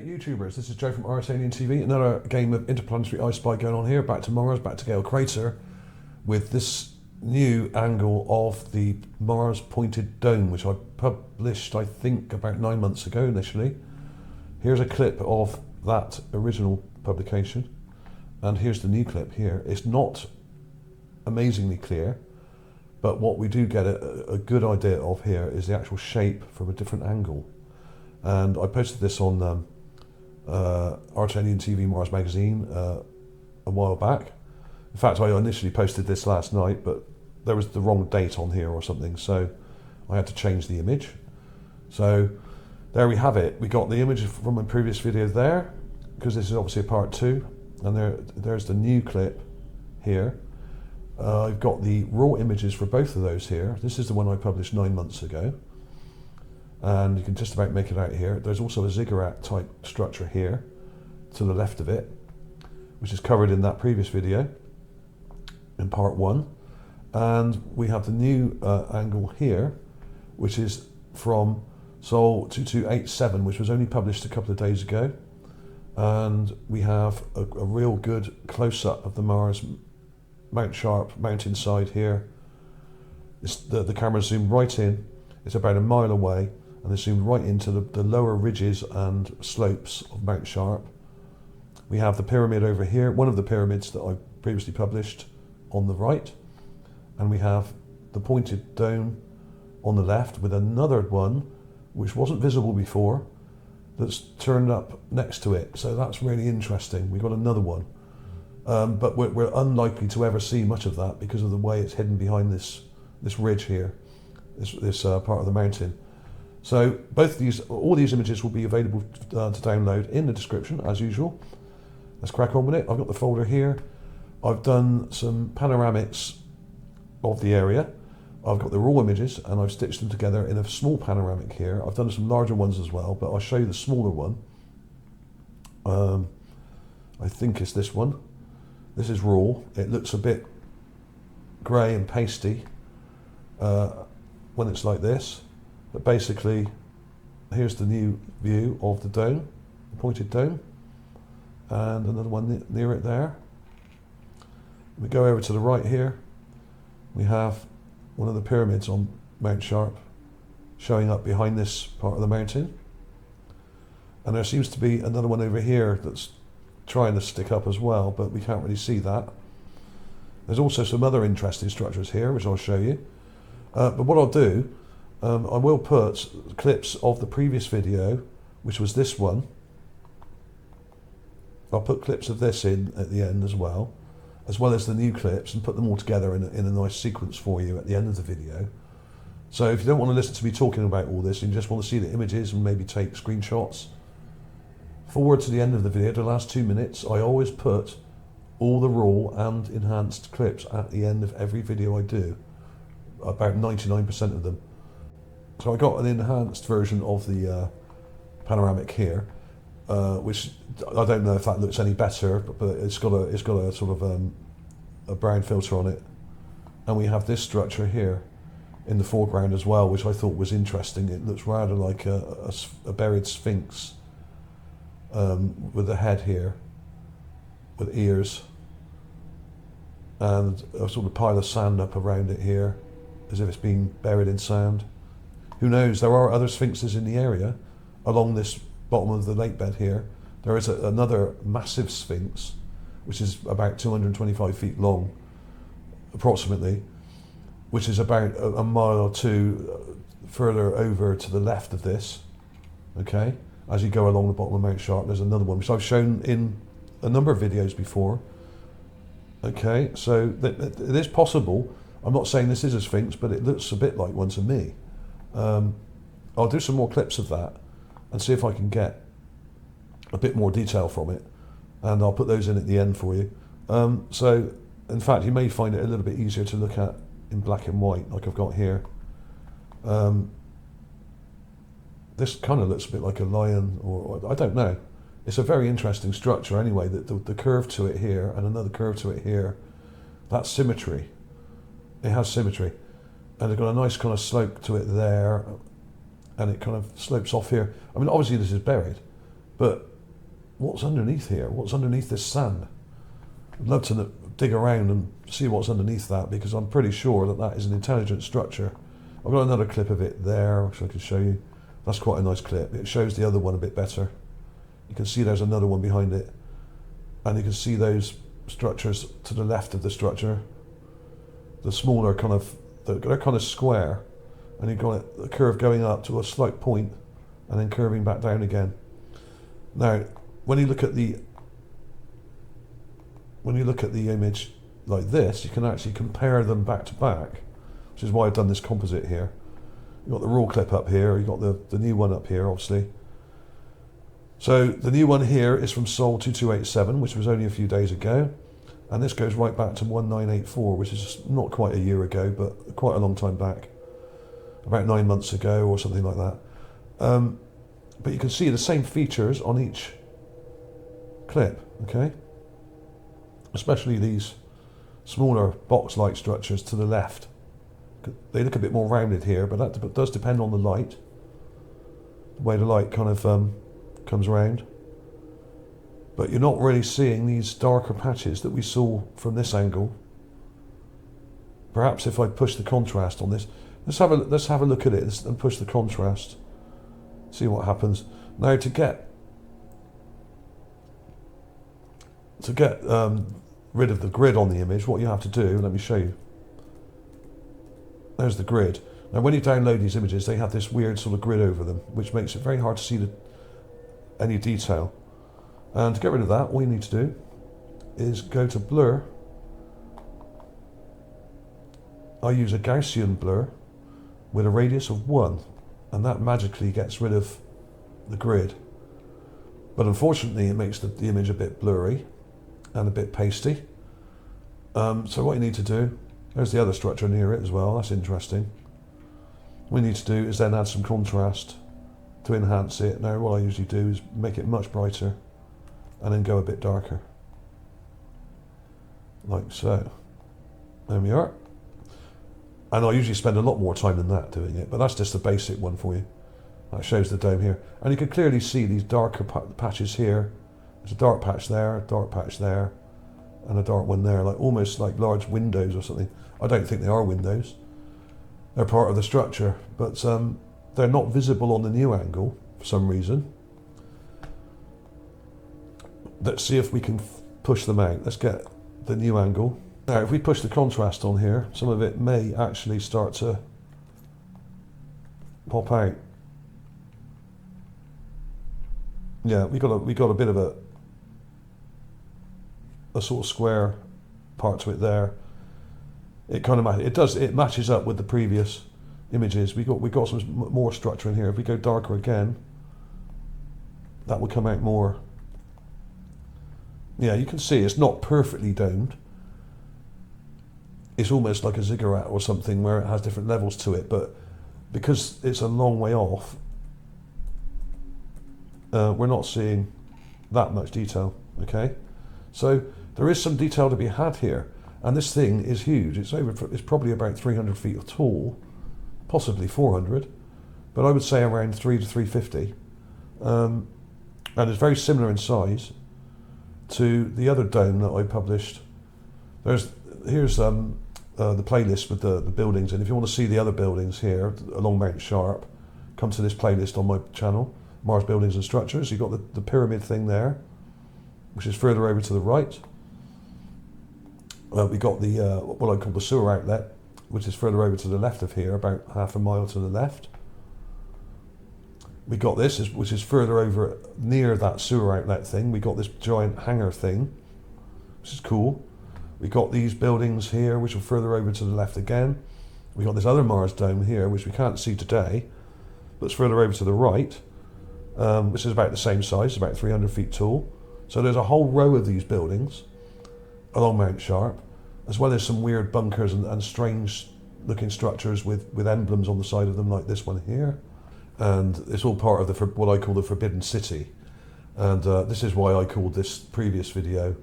Hey YouTubers, this is Joe from ArtAlienTV. Another game of interplanetary I Spy going on here. Back to Mars, back to Gale Crater, with this new angle of the Mars pointed dome, which I published, I think, about 9 months ago initially. Here's a clip of that original publication, and here's the new clip here. It's not amazingly clear, but what we do get a good idea of here is the actual shape from a different angle. And I posted this on ArtAlienTV Mars magazine a while back. In fact, I initially posted this last night, but there was the wrong date on here or something, so I had to change the image. So there we have it. We got the image from my previous video there, because this is obviously a part 2, and there's the new clip here. I've got the raw images for both of those here. This is the one I published 9 months ago, and you can just about make it out here. There's also a ziggurat type structure here to the left of it, which is covered in that previous video in part 1. And we have the new angle here, which is from Sol 2287, which was only published a couple of days ago. And we have a real good close-up of the Mars Mount Sharp mountainside here. The camera zoomed right in. It's about a mile away, and they zoomed right into the lower ridges and slopes of Mount Sharp. We have the pyramid over here, one of the pyramids that I previously published, on the right. And we have the pointed dome on the left, with another one which wasn't visible before that's turned up next to it. So that's really interesting. We've got another one. But we're unlikely to ever see much of that because of the way it's hidden behind this ridge here, this part of the mountain. So all these images will be available to download in the description as usual. Let's crack on with it. I've got the folder here. I've done some panoramics of the area. I've got the raw images and I've stitched them together in a small panoramic here. I've done some larger ones as well, but I'll show you the smaller one. I think it's this one. This is raw. It looks a bit grey and pasty when it's like this. But basically, here's the new view of the dome, the pointed dome, and another one near it there. We go over to the right here. We have one of the pyramids on Mount Sharp showing up behind this part of the mountain. And there seems to be another one over here that's trying to stick up as well, but we can't really see that. There's also some other interesting structures here, which I'll show you. But what I'll do, I will put clips of the previous video, which was this one. I'll put clips of this in at the end as well as the new clips, and put them all together in a nice sequence for you at the end of the video. So if you don't want to listen to me talking about all this, and you just want to see the images and maybe take screenshots, forward to the end of the video, the last 2 minutes, I always put all the raw and enhanced clips at the end of every video I do, about 99% of them. So I got an enhanced version of the panoramic here, which I don't know if that looks any better, but it's got a sort of a brown filter on it. And we have this structure here in the foreground as well, which I thought was interesting. It looks rather like a buried Sphinx, with a head here, with ears, and a sort of pile of sand up around it here, as if it's being buried in sand. Who knows, there are other Sphinxes in the area along this bottom of the lake bed here. There is another massive Sphinx, which is about 225 feet long, approximately, which is about a mile or two further over to the left of this. Okay, as you go along the bottom of Mount Sharp, there's another one, which I've shown in a number of videos before. Okay, so it is possible. I'm not saying this is a Sphinx, but it looks a bit like one to me. I'll do some more clips of that and see if I can get a bit more detail from it, and I'll put those in at the end for you. So in fact, you may find it a little bit easier to look at in black and white, like I've got here. This kind of looks a bit like a lion, or I don't know. It's a very interesting structure anyway. The curve to it here and another curve to it here, that's symmetry. It has symmetry, and it's got a nice kind of slope to it there, and it kind of slopes off here. I mean, obviously this is buried, but what's underneath here? What's underneath this sand? I'd love to dig around and see what's underneath that, because I'm pretty sure that that is an intelligent structure. I've got another clip of it there, which I can show you. That's quite a nice clip. It shows the other one a bit better. You can see there's another one behind it, and you can see those structures to the left of the structure. The smaller kind of, they're kind of square, and you've got a curve going up to a slight point, and then curving back down again. Now, when you look at the image like this, you can actually compare them back to back, which is why I've done this composite here. You've got the raw clip up here, you've got the new one up here, obviously. So the new one here is from Sol 2287, which was only a few days ago, and this goes right back to 1984, which is not quite a year ago, but quite a long time back, about 9 months ago or something like that. But you can see the same features on each clip, okay? Especially these smaller box-like structures to the left. They look a bit more rounded here, but that does depend on the light, the way the light kind of comes around. But you're not really seeing these darker patches that we saw from this angle. Perhaps if I push the contrast on this, let's have a look at it and push the contrast, see what happens. Now to get rid of the grid on the image, what you have to do, let me show you. There's the grid. Now when you download these images, they have this weird sort of grid over them, which makes it very hard to see any detail. And to get rid of that, all you need to do is go to blur. I use a Gaussian blur with a radius of 1, and that magically gets rid of the grid. But unfortunately it makes the image a bit blurry and a bit pasty. So what you need to do, there's the other structure near it as well, that's interesting. What you need to do is then add some contrast to enhance it. Now what I usually do is make it much brighter and then go a bit darker. Like so. There we are. And I usually spend a lot more time than that doing it, but that's just the basic one for you. That shows the dome here. And you can clearly see these darker patches here. There's a dark patch there, a dark patch there, and a dark one there, like almost like large windows or something. I don't think they are windows. They're part of the structure, but they're not visible on the new angle for some reason. Let's see if we can push them out. Let's get the new angle. Now, if we push the contrast on here, some of it may actually start to pop out. Yeah, we got a bit of a sort of square part to it there. It kind of it matches up with the previous images. We got some more structure in here. If we go darker again, that would come out more. Yeah, you can see it's not perfectly domed. It's almost like a ziggurat or something where it has different levels to it, but because it's a long way off, we're not seeing that much detail, okay? So there is some detail to be had here, and this thing is huge. It's probably about 300 feet tall, possibly 400, but I would say around 3 to 350. And it's very similar in size to the other dome that I published. Here's the playlist with the buildings, and if you want to see the other buildings here along Mount Sharp, come to this playlist on my channel, Mars Buildings and Structures. You've got the pyramid thing there, which is further over to the right. We got the what I call the sewer outlet, which is further over to the left of here, about half a mile to the left. We got this, which is further over near that sewer outlet thing. We got this giant hangar thing, which is cool. We got these buildings here, which are further over to the left again. We got this other Mars dome here, which we can't see today, but it's further over to the right, which is about the same size, about 300 feet tall. So there's a whole row of these buildings along Mount Sharp, as well as some weird bunkers and strange looking structures with emblems on the side of them, like this one here. And it's all part of what I call the Forbidden City. And this is why I called this previous video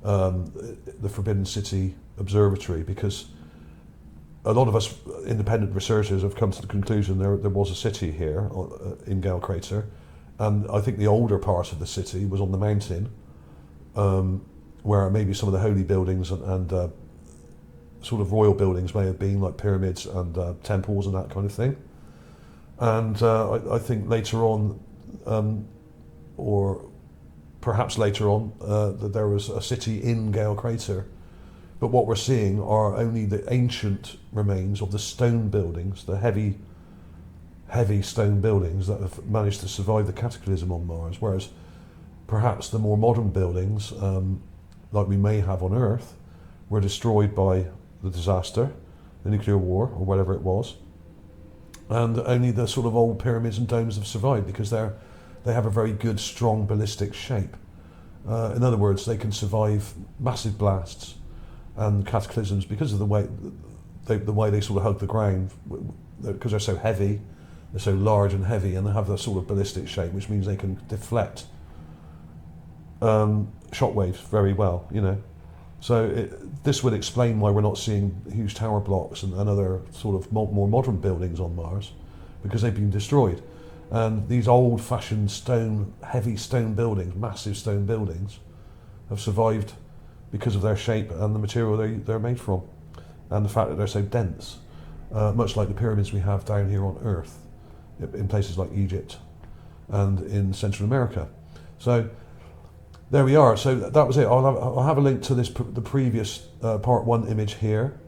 the Forbidden City Observatory, because a lot of us independent researchers have come to the conclusion there was a city here in Gale Crater, And I think the older part of the city was on the mountain, where maybe some of the holy buildings and sort of royal buildings may have been, like pyramids and temples and that kind of thing. And I think later on, or perhaps later on, that there was a city in Gale Crater. But what we're seeing are only the ancient remains of the stone buildings, the heavy stone buildings that have managed to survive the cataclysm on Mars, whereas perhaps the more modern buildings, like we may have on Earth, were destroyed by the disaster, the nuclear war, or whatever it was. And only the sort of old pyramids and domes have survived because they have a very good, strong ballistic shape. In other words, they can survive massive blasts and cataclysms because of the way they sort of hug the ground, because they're so heavy, they're so large and heavy, and they have that sort of ballistic shape, which means they can deflect shockwaves very well, you know. So this would explain why we're not seeing huge tower blocks and other sort of more modern buildings on Mars, because they've been destroyed. And these old-fashioned heavy stone buildings, massive stone buildings, have survived because of their shape and the material they're made from, and the fact that they're so dense, much like the pyramids we have down here on Earth, in places like Egypt and in Central America. So there we are. So that was it. I'll have a link to the previous part 1 image here,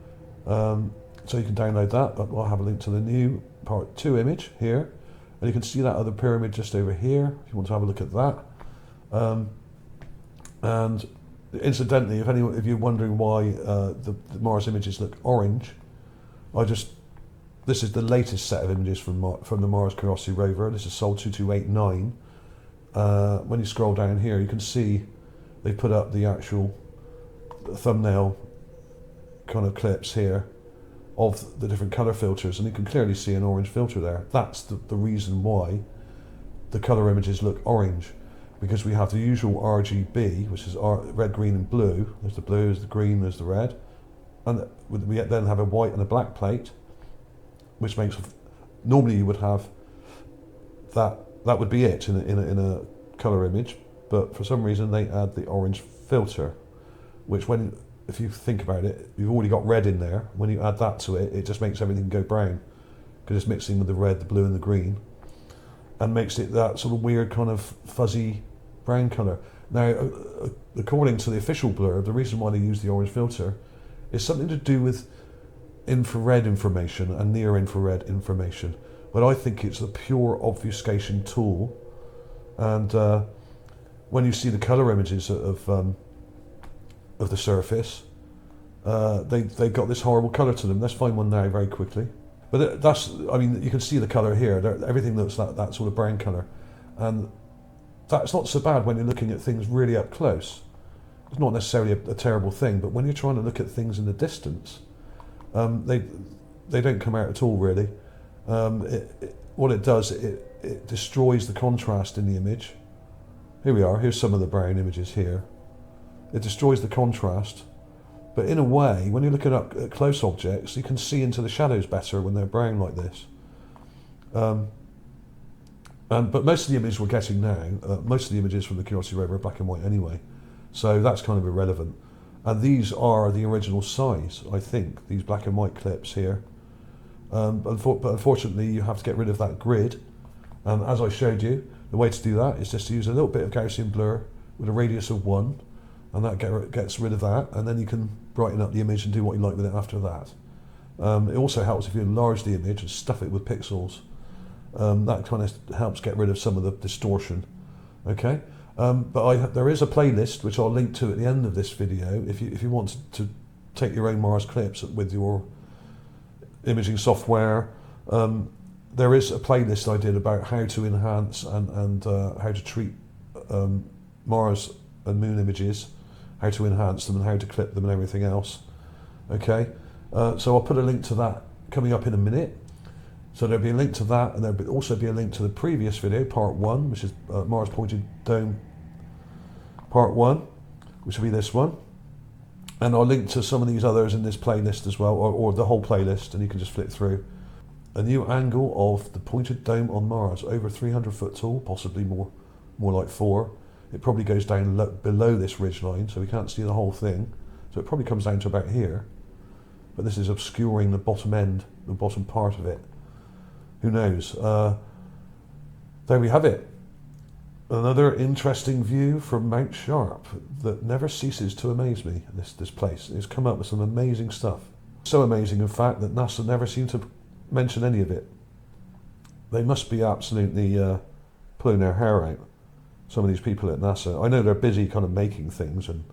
so you can download that. But I'll have a link to the new part 2 image here, and you can see that other pyramid just over here if you want to have a look at that. And incidentally, if you're wondering why the Mars images look orange, this is the latest set of images from the Mars Curiosity rover. This is Sol 2289. When you scroll down here, you can see they put up the actual thumbnail kind of clips here of the different color filters, and you can clearly see an orange filter there. That's the reason why the color images look orange, because we have the usual RGB, which is red, green and blue. There's the blue, there's the green, there's the red, and we then have a white and a black plate, which makes, normally you would have that would be it in a color image, but for some reason they add the orange filter, which if you think about it, you've already got red in there. When you add that to it, it just makes everything go brown, because it's mixing with the red, the blue and the green, and makes it that sort of weird kind of fuzzy brown color. Now, according to the official blurb, the reason why they use the orange filter is something to do with infrared information and near infrared information. But I think it's a pure obfuscation tool, and when you see the color images of the surface, they got this horrible color to them. Let's find one now very quickly. But I mean, you can see the color here. Everything looks like that sort of brown color, and that's not so bad when you're looking at things really up close. It's not necessarily a terrible thing, but when you're trying to look at things in the distance, they don't come out at all, really. What it does, it destroys the contrast in the image. Here we are, here's some of the brown images here. It destroys the contrast, but in a way, when you're looking up at close objects, you can see into the shadows better when they're brown like this. But most of the images we're getting now, most of the images from the Curiosity rover are black and white anyway, so that's kind of irrelevant. And these are the original size, I think, these black and white clips here. But unfortunately, you have to get rid of that grid. And as I showed you, the way to do that is just to use a little bit of Gaussian blur with a radius of 1, and that gets rid of that, and then you can brighten up the image and do what you like with it after that. It also helps if you enlarge the image and stuff it with pixels. That kind of helps get rid of some of the distortion. Okay, but there is a playlist which I'll link to at the end of this video if you want to take your own Mars clips with your imaging software. There is a playlist I did about how to enhance and how to treat Mars and Moon images, how to enhance them and how to clip them and everything else. Okay, so I'll put a link to that coming up in a minute. So there'll be a link to that, and there'll also be a link to the previous video, part 1, which is Mars Pointed Dome part 1, which will be this one. And I'll link to some of these others in this playlist as well, or the whole playlist, and you can just flip through. a new angle of the pointed dome on Mars, over 300 foot tall, possibly more like 4. It probably goes down below this ridgeline, so we can't see the whole thing. So it probably comes down to about here. But this is obscuring the bottom end, the bottom part of it. Who knows? There we have it. Another interesting view from Mount Sharp that never ceases to amaze me, this place. It's come up with some amazing stuff. So amazing, in fact, that NASA never seemed to mention any of it. They must be absolutely pulling their hair out, some of these people at NASA. I know they're busy kind of making things and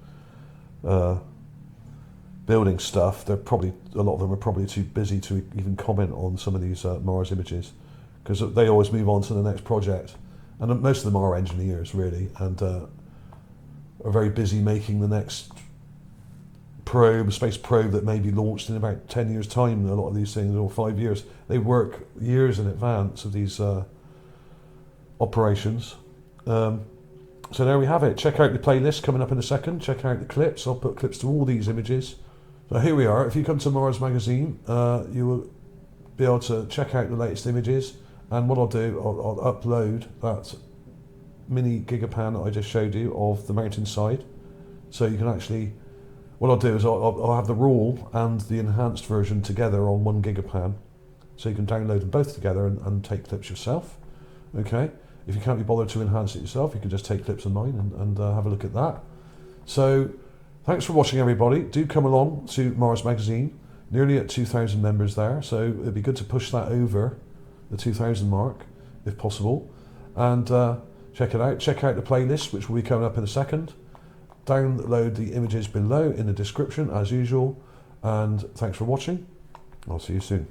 building stuff. They're probably, a lot of them are probably too busy to even comment on some of these Mars images, because they always move on to the next project. And most of them are engineers, really, and are very busy making the next probe, space probe that may be launched in about 10 years' time. A lot of these things, or 5 years. They work years in advance of these operations. So there we have it. Check out the playlist coming up in a second. Check out the clips. I'll put clips to all these images. So here we are. If you come to Mars Magazine, you will be able to check out the latest images. And what I'll do, I'll upload that mini Gigapan that I just showed you of the mountainside. So you can actually, what I'll do is I'll have the raw and the enhanced version together on one Gigapan. So you can download them both together and take clips yourself. Okay. If you can't be bothered to enhance it yourself, you can just take clips of mine and have a look at that. So thanks for watching, everybody. Do come along to Mars Magazine. Nearly at 2,000 members there. So it'd be good to push that over the 2,000 mark, if possible. And check it out. Check out the playlist, which will be coming up in a second. Download the images below in the description, as usual. And thanks for watching. I'll see you soon.